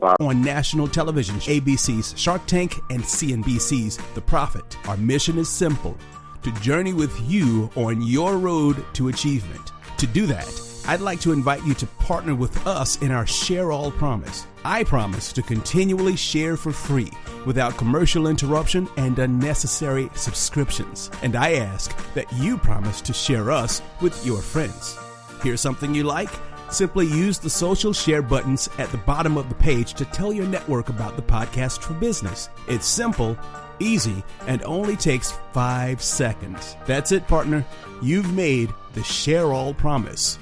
about. On national television, ABC's Shark Tank and CNBC's The Profit. Our mission is simple: to journey with you on your road to achievement. To do that, I'd like to invite you to partner with us in our Share All promise. I promise to continually share for free, without commercial interruption and unnecessary subscriptions. And I ask that you promise to share us with your friends. Here's something you like? Simply use the social share buttons at the bottom of the page to tell your network about the Podcast for Business. It's simple, easy, and only takes 5 seconds. That's it, partner. You've made the Share All promise.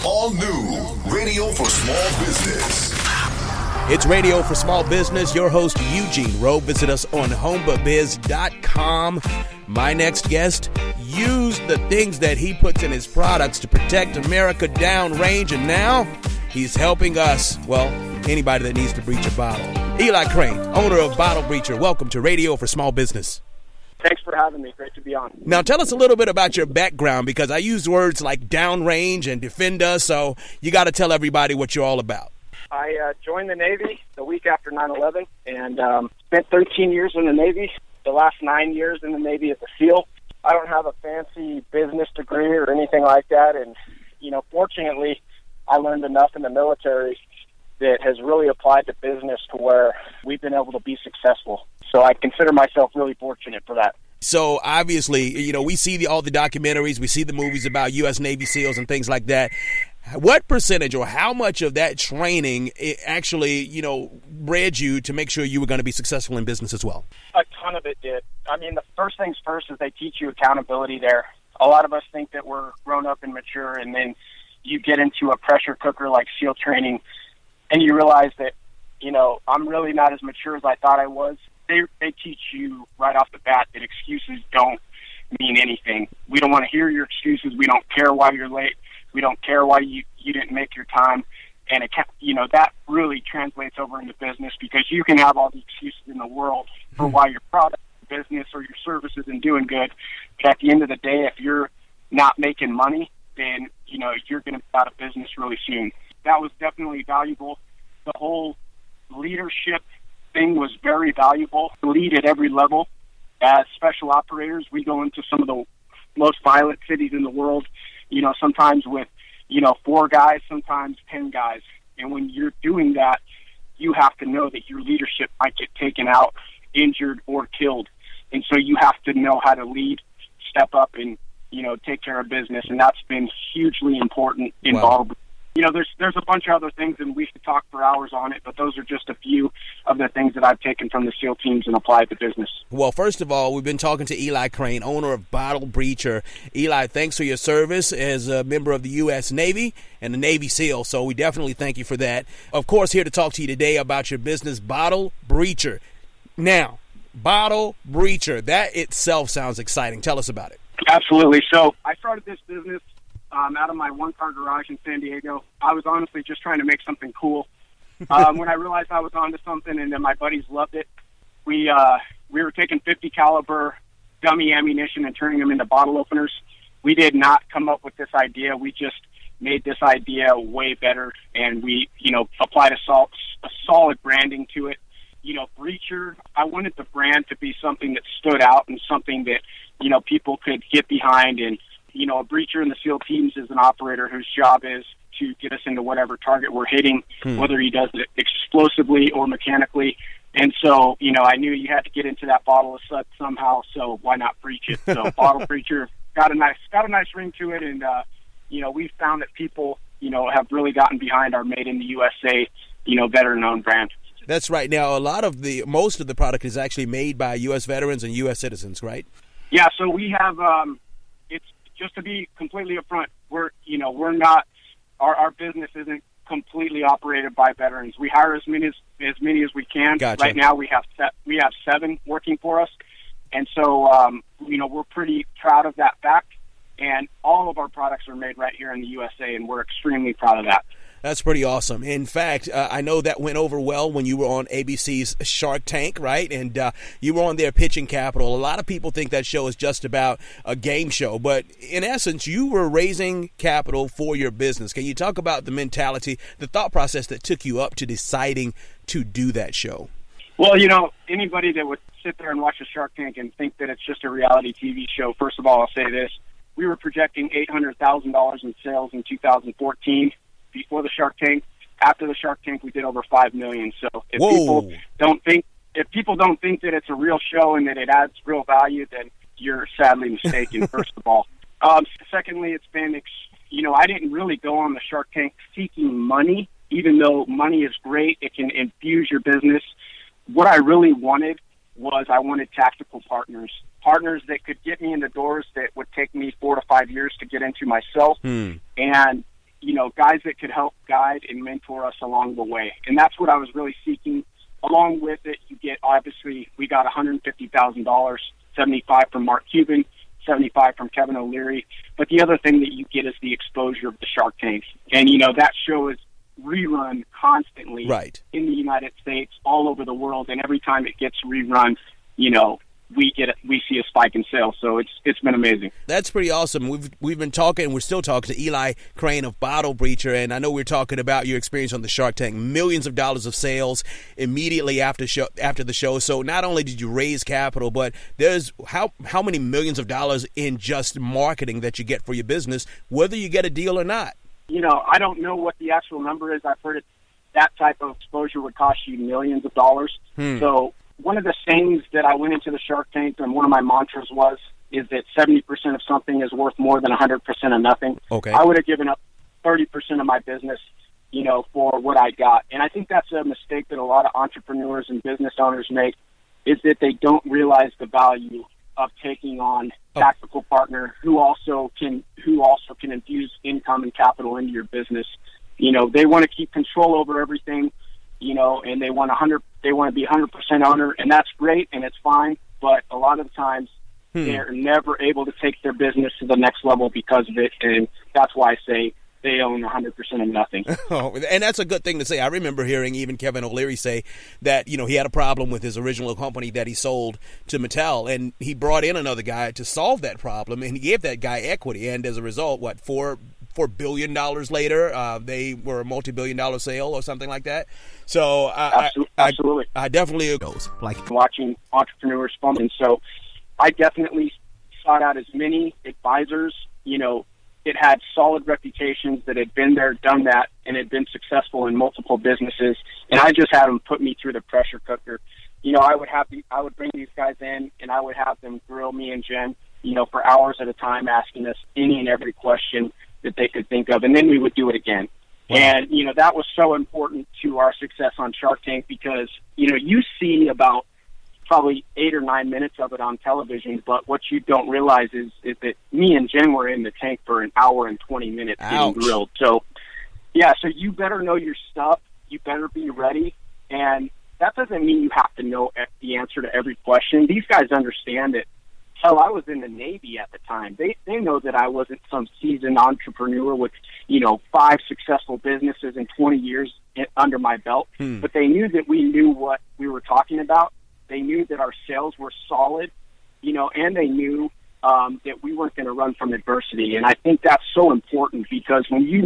All new Radio for Small Business. It's Radio for Small Business. Your host, Eugene Rowe. Visit us on homebubiz.com. My next guest used the things that he puts in his products to protect America downrange, and now he's helping us, well, anybody that needs to breach a bottle. Eli Crane, owner of Bottle Breacher. Welcome to Radio for Small Business. Thanks for having me. Great to be on. Now, tell us a little bit about your background, because I use words like downrange and defend us, so you got to tell everybody what you're all about. I joined the Navy the week after 9/11 and spent 13 years in the Navy, the last 9 years in the Navy as a SEAL. I don't have a fancy business degree or anything like that, and, fortunately, I learned enough in the military that has really applied to business to where we've been able to be successful. So I consider myself really fortunate for that. So obviously, we see all the documentaries, we see the movies about U.S. Navy SEALs and things like that. What percentage or how much of that training actually, bred you to make sure you were going to be successful in business as well? A ton of it did. I mean, the first things first is they teach you accountability there. A lot of us think that we're grown up and mature, and then you get into a pressure cooker like SEAL training, and you realize that, I'm really not as mature as I thought I was. They teach you right off the bat that excuses don't mean anything. We don't want to hear your excuses. We don't care why you're late. We don't care why you didn't make your time. And, that really translates over into business, because you can have all the excuses in the world for why your product, business, or your service isn't doing good. But at the end of the day, if you're not making money, then, you're going to be out of business really soon. That was definitely valuable. The whole leadership thing was very valuable. Lead at every level. As special operators, we go into some of the most violent cities in the world, sometimes with, 4 guys, sometimes 10 guys. And when you're doing that, you have to know that your leadership might get taken out, injured, or killed. And so you have to know how to lead, step up, and, take care of business. And that's been hugely important in Bottle. There's a bunch of other things, and we could talk for hours on it, but those are just a few of the things that I've taken from the SEAL teams and applied to business. Well, first of all, we've been talking to Eli Crane, owner of Bottle Breacher. Eli, thanks for your service as a member of the U.S. Navy and the Navy SEAL, so we definitely thank you for that. Of course, here to talk to you today about your business, Bottle Breacher. Now, Bottle Breacher, that itself sounds exciting. Tell us about it. Absolutely. So I started this business out of my one-car garage in San Diego. I was honestly just trying to make something cool. When I realized I was onto something, and then my buddies loved it, we were taking 50 caliber dummy ammunition and turning them into bottle openers. We did not come up with this idea. We just made this idea way better, and we, applied a solid branding to it. Breacher, I wanted the brand to be something that stood out and something that, people could get behind. And, a breacher in the SEAL teams is an operator whose job is to get us into whatever target we're hitting, whether he does it explosively or mechanically. And so, I knew you had to get into that bottle of suds somehow, so why not breach it? So Bottle Breacher got a nice ring to it, and, we've found that people, have really gotten behind our Made in the USA, better known brand. That's right. Now, most of the product is actually made by U.S. veterans and U.S. citizens, right? Yeah, so we have, it's just to be completely upfront, we're not, our business isn't completely operated by veterans. We hire as many as we can. Gotcha. Right now we have 7 working for us. And so, we're pretty proud of that fact. And all of our products are made right here in the USA, and we're extremely proud of that. That's pretty awesome. In fact, I know that went over well when you were on ABC's Shark Tank, right? And you were on there pitching capital. A lot of people think that show is just about a game show, but in essence, you were raising capital for your business. Can you talk about the mentality, the thought process that took you up to deciding to do that show? Well, anybody that would sit there and watch a Shark Tank and think that it's just a reality TV show, first of all, I'll say this. We were projecting $800,000 in sales in 2014 before the Shark Tank. After the Shark Tank, we did over $5 million. So if people don't think that it's a real show and that it adds real value, then you're sadly mistaken, first of all. Secondly, it's been, I didn't really go on the Shark Tank seeking money, even though money is great. It can infuse your business. What I really wanted was I wanted tactical partners that could get me in the doors that would take me 4 to 5 years to get into myself. And, guys that could help guide and mentor us along the way. And that's what I was really seeking. Along with it, you get, obviously, we got $150,000, 75 from Mark Cuban, 75 from Kevin O'Leary. But the other thing that you get is the exposure of the Shark Tank. And, that show is rerun constantly in the United States, all over the world. And every time it gets rerun, we see a spike in sales. So it's been amazing. That's pretty awesome. We've been talking, and we're still talking to Eli Crane of Bottle Breacher, and I know we're talking about your experience on the Shark Tank. Millions of dollars of sales immediately after the show. So not only did you raise capital, but there's how many millions of dollars in just marketing that you get for your business, whether you get a deal or not. I don't know what the actual number is. I've heard that type of exposure would cost you millions of dollars. So one of the sayings that I went into the Shark Tank, and one of my mantras is that 70% of something is worth more than 100% of nothing. Okay. I would have given up 30% of my business, for what I got. And I think that's a mistake that a lot of entrepreneurs and business owners make, is that they don't realize the value of taking on a tactical partner who also can infuse income and capital into your business. They want to keep control over everything, and they want to be 100% owner, and that's great and it's fine. But a lot of the times they're never able to take their business to the next level because of it, and that's why I say they own 100% of nothing. And that's a good thing to say. I remember hearing even Kevin O'Leary say that, he had a problem with his original company that he sold to Mattel, and he brought in another guy to solve that problem, and he gave that guy equity. And as a result, $4 billion later, they were a multi-billion-dollar sale or something like that. So absolutely. I definitely like watching entrepreneurs fumble. And so I definitely sought out as many advisors, it had solid reputations that had been there, done that, and had been successful in multiple businesses. And I just had them put me through the pressure cooker. I would bring these guys in, and I would have them grill me and Jen, for hours at a time, asking us any and every question that they could think of, and then we would do it again. Wow. And, that was so important to our success on Shark Tank because, you see about probably 8 or 9 minutes of it on television, but what you don't realize is that me and Jen were in the tank for an hour and 20 minutes getting grilled. So, so you better know your stuff. You better be ready. And that doesn't mean you have to know the answer to every question. These guys understand it. Hell, I was in the Navy at the time. They know that I wasn't some seasoned entrepreneur with, 5 successful businesses and 20 years under my belt. But they knew that we knew what we were talking about. They knew that our sales were solid, and they knew that we weren't going to run from adversity. And I think that's so important because when you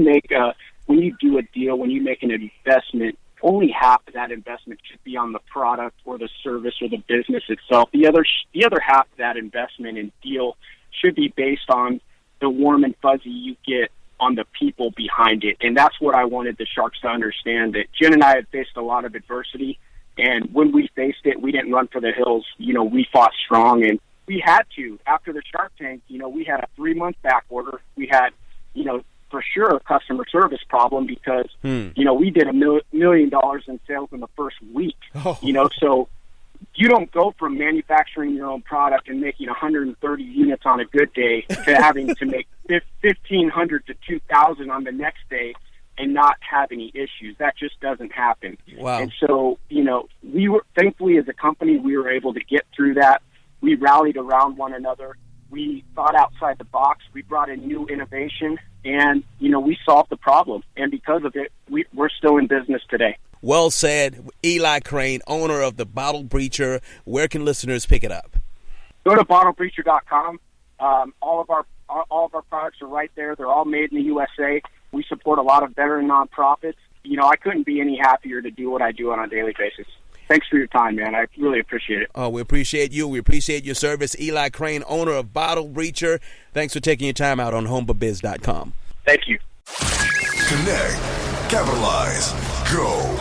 do a deal, when you make an investment, only half of that investment should be on the product or the service or the business itself. The other half of that investment and deal should be based on the warm and fuzzy you get on the people behind it. And that's what I wanted the Sharks to understand, that Jen and I had faced a lot of adversity. And when we faced it, we didn't run for the hills. We fought strong, and we had to. After the Shark Tank, we had a 3-month back order. We had, for sure a customer service problem because, we did $1 million in sales in the first week. So you don't go from manufacturing your own product and making 130 units on a good day to having to make 1,500 to 2,000 on the next day and not have any issues. That just doesn't happen. Wow. And so, we were, thankfully as a company, we were able to get through that. We rallied around one another. We thought outside the box. We brought in new innovation. and, we solved the problem. And because of it, we're still in business today. Well said. Eli Crane, owner of the Bottle Breacher. Where can listeners pick it up? Go to bottlebreacher.com. All of our products are right there. They're all made in the USA. We support a lot of veteran nonprofits. I couldn't be any happier to do what I do on a daily basis. Thanks for your time, man. I really appreciate it. Oh, we appreciate you. We appreciate your service. Eli Crane, owner of Bottle Breacher. Thanks for taking your time out on homebubiz.com. Thank you. Connect, capitalize, go.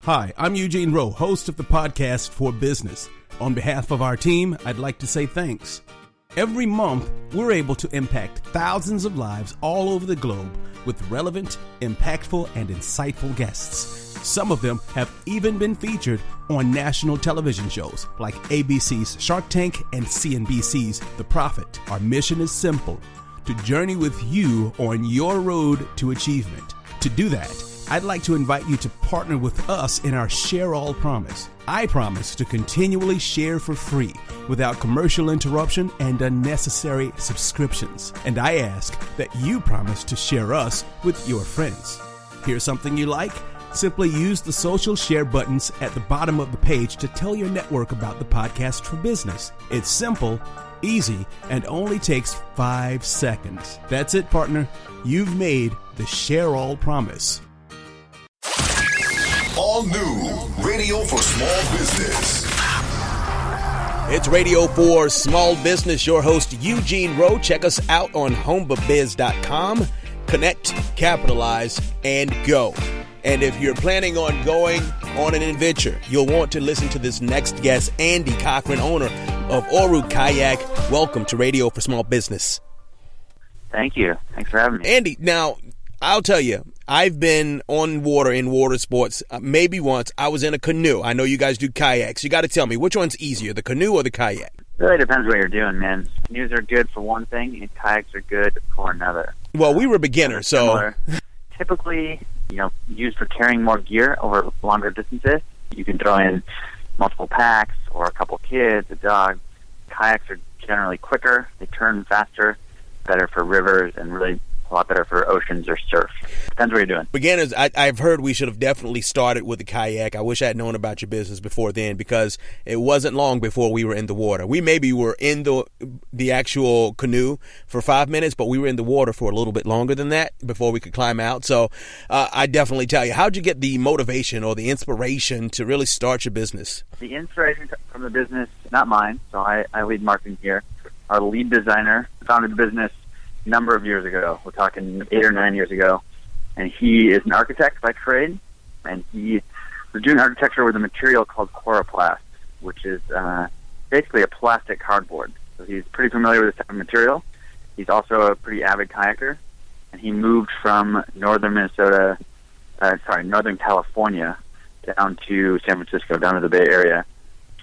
Hi, I'm Eugene Rowe, host of the podcast For Business. On behalf of our team, I'd like to say thanks. Every month, we're able to impact thousands of lives all over the globe with relevant, impactful, and insightful guests. Some of them have even been featured on national television shows like ABC's Shark Tank and CNBC's The Profit. Our mission is simple: to journey with you on your road to achievement. To do that, I'd like to invite you to partner with us in our Share All promise. I promise to continually share for free without commercial interruption and unnecessary subscriptions. And I ask that you promise to share us with your friends. Here's something you like? Simply use the social share buttons at the bottom of the page to tell your network about the podcast For Business. It's simple, easy, and only takes 5 seconds. That's it, partner. You've made the Share All promise. All new Radio for Small Business. It's Radio for Small Business. Your host, Eugene Rowe. Check us out on homebubiz.com. Connect, capitalize, and go. And if you're planning on going on an adventure, you'll want to listen to this next guest, Andy Cochran, owner of Oru Kayak. Welcome to Radio for Small Business. Thank you. Thanks for having me. Andy, now, I'll tell you, I've been on water in water sports. Maybe once I was in a canoe. I know you guys do kayaks. You got to tell me, which one's easier, the canoe or the kayak? Really depends what you're doing, man. Canoes are good for one thing, and kayaks are good for another. Well, we were beginners, so... Typically, used for carrying more gear over longer distances. You can throw in multiple packs or a couple kids, a dog. Kayaks are generally quicker. They turn faster, better for rivers, and really a lot better for oceans or surf. Depends what you're doing. Beginners, I've heard we should have definitely started with the kayak. I wish I had known about your business before then, because it wasn't long before we were in the water. We maybe were in the actual canoe for 5 minutes, but we were in the water for a little bit longer than that before we could climb out. So I definitely tell you, how'd you get the motivation or the inspiration to really start your business? The inspiration from the business, not mine, so I lead marketing here. Our lead designer founded the business a number of years ago. We're talking 8 or 9 years ago. And he is an architect by trade, and he was doing architecture with a material called coroplast, which is basically a plastic cardboard. So he's pretty familiar with this type of material. He's also a pretty avid kayaker, and he moved from northern California down to San Francisco, down to the Bay Area.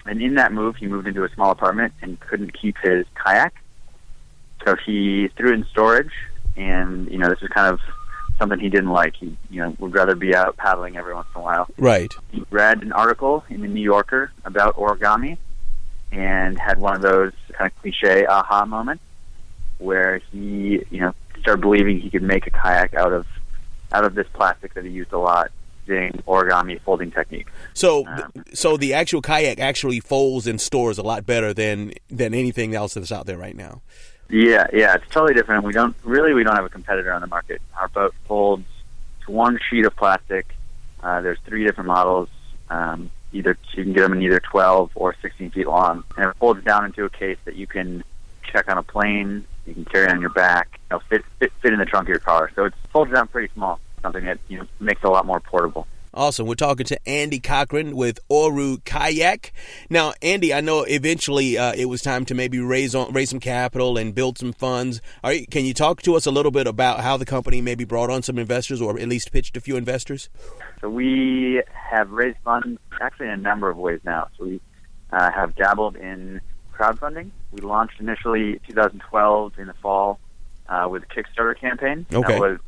And in that move, he moved into a small apartment and couldn't keep his kayak. So he threw it in storage, and, this is kind of something he didn't like. He, would rather be out paddling every once in a while. Right. He read an article in the New Yorker about origami and had one of those kind of cliche aha moments where he, started believing he could make a kayak out of this plastic that he used a lot, using origami folding technique. So the actual kayak actually folds and stores a lot better than anything else that's out there right now. Yeah, it's totally different. We don't have a competitor on the market. Our boat folds to one sheet of plastic. There's 3 different models. You can get them in either 12 or 16 feet long, and it folds down into a case that you can check on a plane. You can carry on your back. Fit in the trunk of your car. So it folds down pretty small. Something that makes it a lot more portable. Awesome. We're talking to Andy Cochran with Oru Kayak. Now, Andy, I know eventually it was time to maybe raise some capital and build some funds. Can you talk to us a little bit about how the company maybe brought on some investors, or at least pitched a few investors? So we have raised funds actually in a number of ways now. So we have dabbled in crowdfunding. We launched initially 2012 in the fall with a Kickstarter campaign. Okay. That was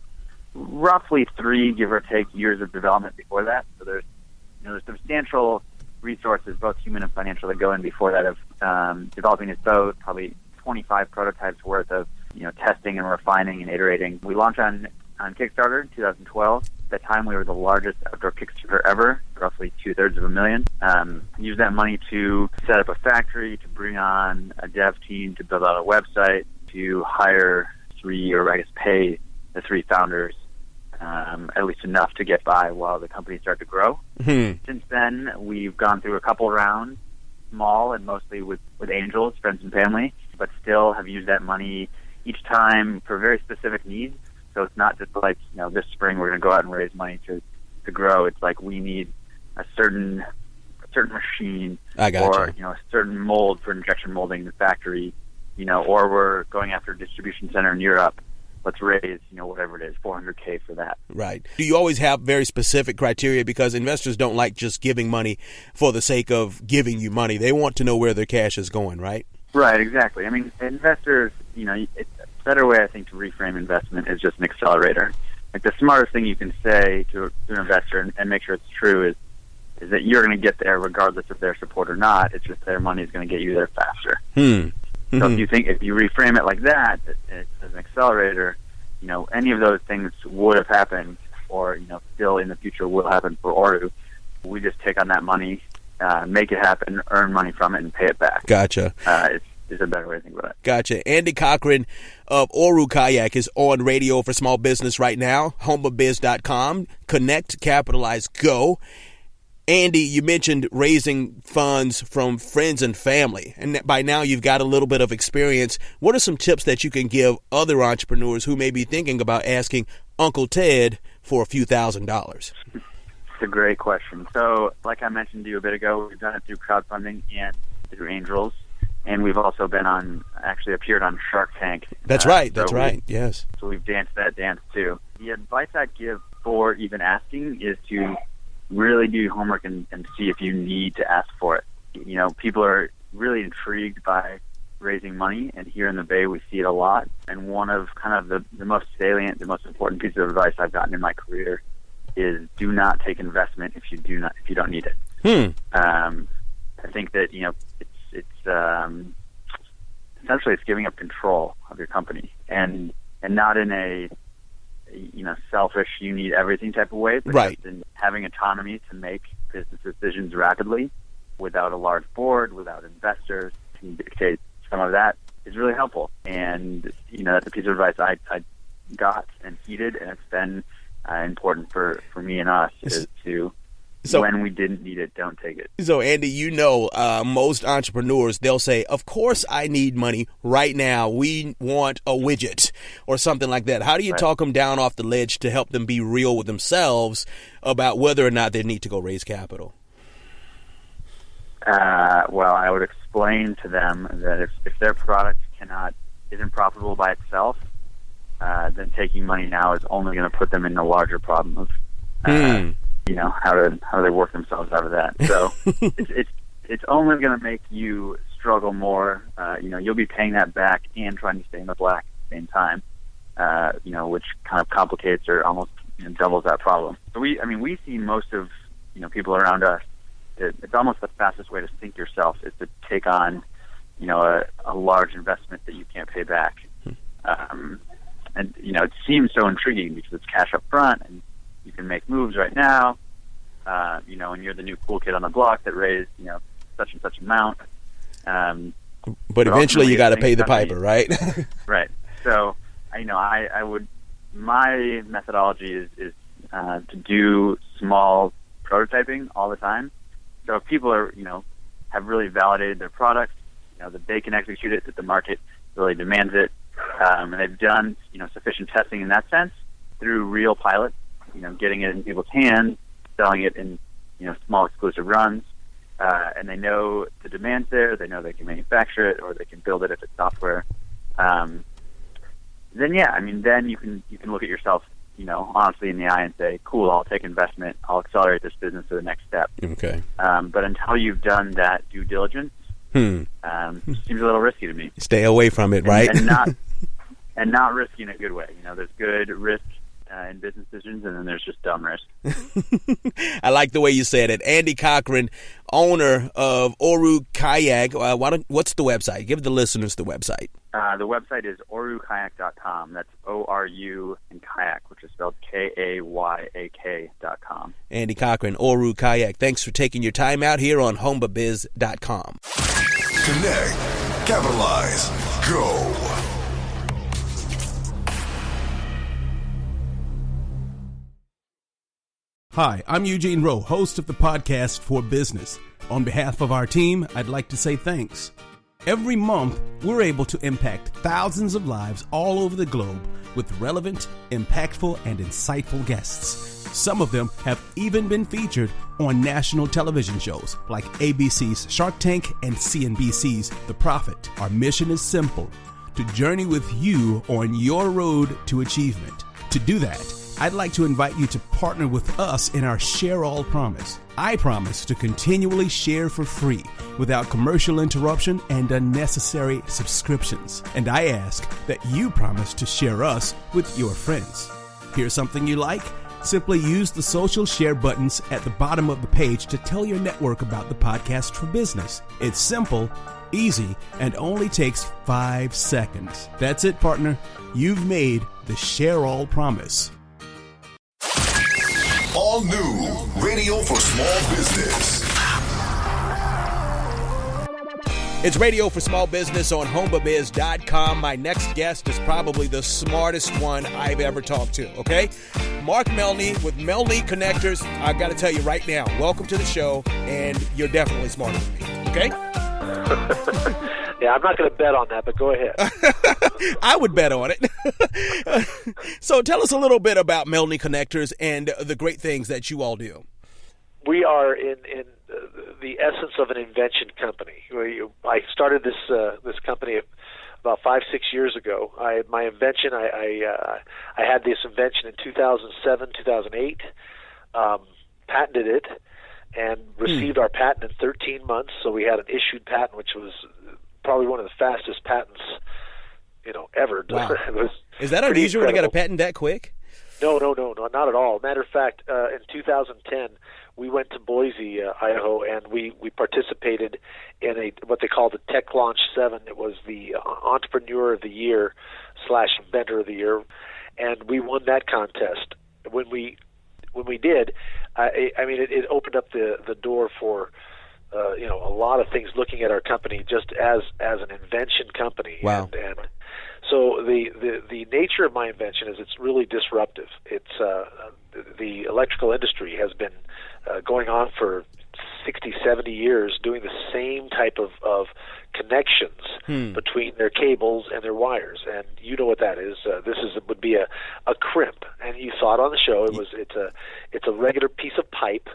roughly 3, give or take, years of development before that. So there's substantial resources, both human and financial, that go in before that of developing this boat, probably 25 prototypes worth of testing and refining and iterating. We launched on Kickstarter in 2012. At that time, we were the largest outdoor Kickstarter ever, roughly $250,000. Used that money to set up a factory, to bring on a dev team, to build out a website, to hire pay the 3 founders, at least enough to get by while the company started to grow. Mm-hmm. Since then, we've gone through a couple rounds, small and mostly with angels, friends and family, but still have used that money each time for very specific needs. So it's not just like, this spring we're going to go out and raise money to grow. It's like we need a certain machine, or a certain mold for injection molding in the factory, or we're going after a distribution center in Europe. Let's raise, whatever it is, $400K for that. Right. Do you always have very specific criteria? Because investors don't like just giving money for the sake of giving you money. They want to know where their cash is going, right? Right, exactly. I mean, investors, it's a better way, I think, to reframe investment is just an accelerator. Like, the smartest thing you can say to an investor and make sure it's true is that you're going to get there regardless of their support or not. It's just their money is going to get you there faster. So if you reframe it like that, as an accelerator, any of those things would have happened, or still in the future will happen for Oru. We just take on that money, make it happen, earn money from it, and pay it back. Gotcha. It's a better way to think about it. Gotcha. Andy Cochran of Oru Kayak is on Radio for Small Business right now. HomeBiz.com. Connect, capitalize, go. Andy, you mentioned raising funds from friends and family, and by now you've got a little bit of experience. What are some tips that you can give other entrepreneurs who may be thinking about asking Uncle Ted for a few $1,000s? It's a great question. So, like I mentioned to you a bit ago, we've done it through crowdfunding and through angels, and we've also appeared on Shark Tank. That's right. Yes. So we've danced that dance too. The advice I'd give for even asking is to really do your homework and see if you need to ask for it. People are really intrigued by raising money, and here in the Bay we see it a lot. And one of kind of the most salient, the most important piece of advice I've gotten in my career is do not take investment if you don't need it. I think that it's essentially it's giving up control of your company, and not in a selfish, you need everything type of way, but right. Just in having autonomy to make business decisions rapidly without a large board, without investors can dictate some of that is really helpful. And, that's a piece of advice I got and heeded, and it's been important for me and us is to, when we didn't need it, don't take it. So, Andy, most entrepreneurs, they'll say, of course I need money right now. We want a widget or something like that. How do you talk them down off the ledge to help them be real with themselves about whether or not they need to go raise capital? Well, I would explain to them that if their product isn't profitable by itself, then taking money now is only going to put them in a larger problem of how do they work themselves out of that. So it's only going to make you struggle more. You'll be paying that back and trying to stay in the black at the same time, which kind of complicates or almost doubles that problem. So we see most of people around us. It's almost the fastest way to sink yourself is to take on a large investment that you can't pay back. And it seems so intriguing because it's cash up front and you can make moves right now, and you're the new cool kid on the block that raised, such and such amount. But eventually you got to pay the piper, right? Right. So, my methodology is to do small prototyping all the time. So if people are, have really validated their product, that they can execute it, that the market really demands it, and they've done, sufficient testing in that sense through real pilots, getting it in people's hands, selling it in, small exclusive runs, and they know the demand's there, they know they can manufacture it, or they can build it if it's software. Then you can look at yourself, honestly in the eye and say, cool, I'll take investment, I'll accelerate this business to the next step. Okay. But until you've done that due diligence, seems a little risky to me. Stay away from it, right? And not risky in a good way. There's good risk in business decisions, and then there's just dumb risk. I like the way you said it. Andy Cochran, owner of Oru Kayak. What's the website? Give the listeners the website. The website is orukayak.com. That's O-R-U and kayak, which is spelled Kayak.com. Andy Cochran, Oru Kayak. Thanks for taking your time out here on HomeBaBiz.com. Connect, capitalize, go. Hi, I'm Eugene Rowe, host of the podcast For Business. On behalf of our team, I'd like to say thanks. Every month, we're able to impact thousands of lives all over the globe with relevant, impactful, and insightful guests. Some of them have even been featured on national television shows like ABC's Shark Tank and CNBC's The Profit. Our mission is simple: to journey with you on your road to achievement. To do that, I'd like to invite you to partner with us in our Share All promise. I promise to continually share for free without commercial interruption and unnecessary subscriptions. And I ask that you promise to share us with your friends. Here's something you like? Simply use the social share buttons at the bottom of the page to tell your network about the podcast For Business. It's simple, easy, and only takes 5 seconds. That's it, partner. You've made the Share All promise. All new Radio for Small Business. It's Radio for Small Business on HomeBaBiz.com. My next guest is probably the smartest one I've ever talked to, okay? Mark Melney with Melney Connectors. I've got to tell you right now, welcome to the show, and you're definitely smarter than me, okay? Yeah, I'm not going to bet on that, but go ahead. I would bet on it. So tell us a little bit about Melney Connectors and the great things that you all do. We are in the essence of an invention company. I started this company about 5-6 years ago. My invention, I had this invention in 2007, 2008, patented it, and received our patent in 13 months. So we had an issued patent, which was probably one of the fastest patents, ever. Wow. It was Is that unusual to get a patent that quick? No, not at all. Matter of fact, in 2010, we went to Boise, Idaho, and we participated in what they call the Tech Launch 7. It was the Entrepreneur of the Year / Inventor of the Year, and we won that contest. When we did, it opened up the door for a lot of things. Looking at our company just as an invention company. Wow. And so the nature of my invention is it's really disruptive. It's the electrical industry has been going on for 60, 70 years doing the same type of connections between their cables and their wires, and you know what that is. Would be a crimp, and you saw it on the show. It's a regular piece of pipe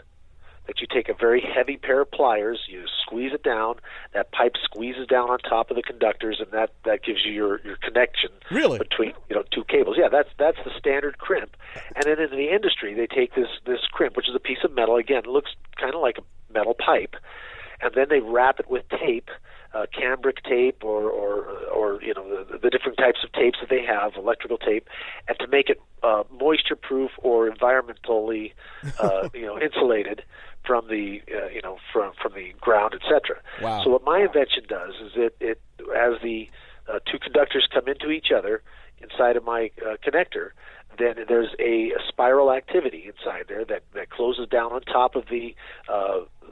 that you take a very heavy pair of pliers, you squeeze it down, that pipe squeezes down on top of the conductors, and that gives you your connection between two cables. Yeah, that's the standard crimp. And then in the industry, they take this crimp, which is a piece of metal. Again, it looks kind of like a metal pipe, and then they wrap it with tape, cambric tape, or the different types of tapes that they have, electrical tape, and to make it moisture-proof or environmentally insulated from the from the ground, etc. Wow. So what my invention does is it as the two conductors come into each other inside of my connector, then there's a spiral activity inside there that closes down on top of the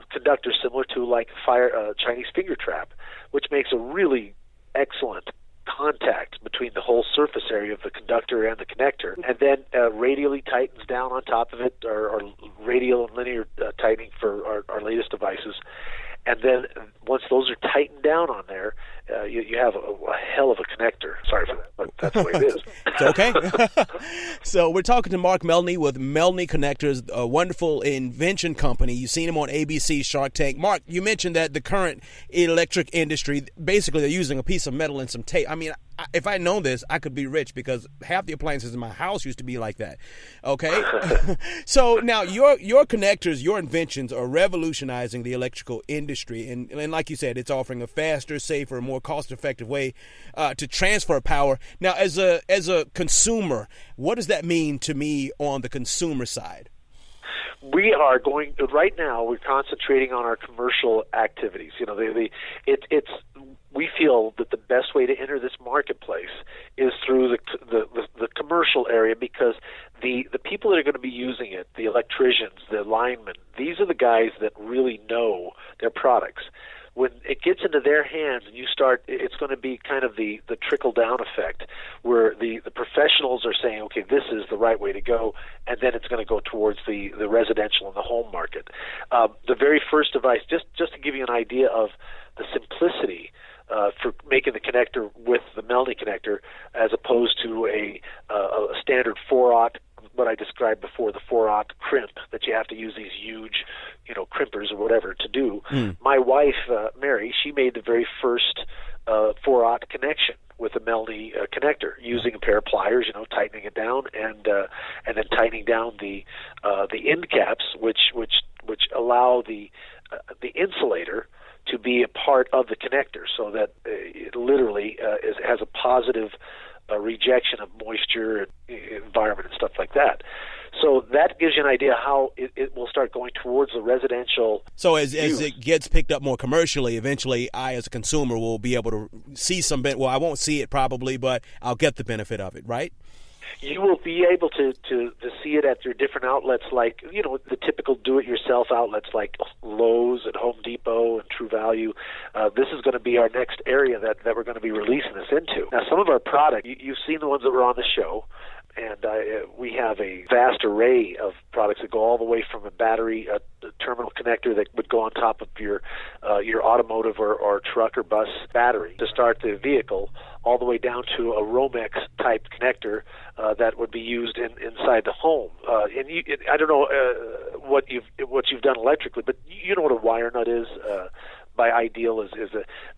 conductor, similar to like Chinese finger trap, which makes a really excellent contact between the whole surface area of the conductor and the connector, and then radially tightens down on top of it, or radial and linear tightening for our latest devices. And then once those are tightened down on there, you have a hell of a connector. Sorry for that, but that's the way it is. It's okay. So we're talking to Mark Melney with Melney Connectors, a wonderful invention company. You've seen him on ABC Shark Tank. Mark, you mentioned that the current electric industry, basically they're using a piece of metal and some tape. I mean, if I'd known this, I could be rich, because half the appliances in my house used to be like that. Okay? So now your connectors, your inventions are revolutionizing the electrical industry. And like you said, it's offering a faster, safer, more cost-effective way to transfer power. Now, as a consumer, what does that mean to me on the consumer side? We are going right now. We're concentrating on our commercial activities. We feel that the best way to enter this marketplace is through the commercial area, because the people that are going to be using it, the electricians, the linemen, these are the guys that really know their products. When it gets into their hands and you start, it's going to be kind of the trickle-down effect, where the professionals are saying, okay, this is the right way to go, and then it's going to go towards the residential and the home market. The very first device, just to give you an idea of the simplicity for making the connector with the Melney connector, as opposed to a standard 4-aught, what I described before, the 4-aught crimp, that you have to use these huge, crimpers or whatever to do. My wife, Mary, she made the very first 4-aught connection with a Melney connector, using a pair of pliers, tightening it down, and then tightening down the end caps, which allow the insulator to be a part of the connector, so that it literally has a positive rejection of moisture and environment and stuff like that. So that gives you an idea how it will start going towards the residential. So as it gets picked up more commercially, eventually I, as a consumer, will be able to see some benefit. Well, I won't see it probably, but I'll get the benefit of it, right? You will be able to see it at your different outlets, like, the typical do-it-yourself outlets like Lowe's and Home Depot and True Value. This is going to be our next area that we're going to be releasing this into. Now, some of our product, you've seen the ones that were on the show, and we have a vast array of products that go all the way from a battery, a terminal connector that would go on top of your automotive or truck or bus battery to start the vehicle, all the way down to a Romex type connector that would be used inside the home. I don't know what you've done electrically, but you know what a wire nut is. By Ideal is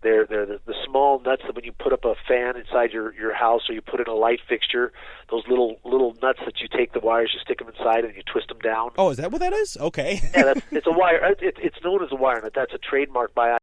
they're the small nuts that when you put up a fan inside your house, or you put in a light fixture, those little nuts that you take the wires, you stick them inside and you twist them down. Oh, is that what that is? Okay. Yeah, it's a wire. It's known as a wire nut. That's a trademark by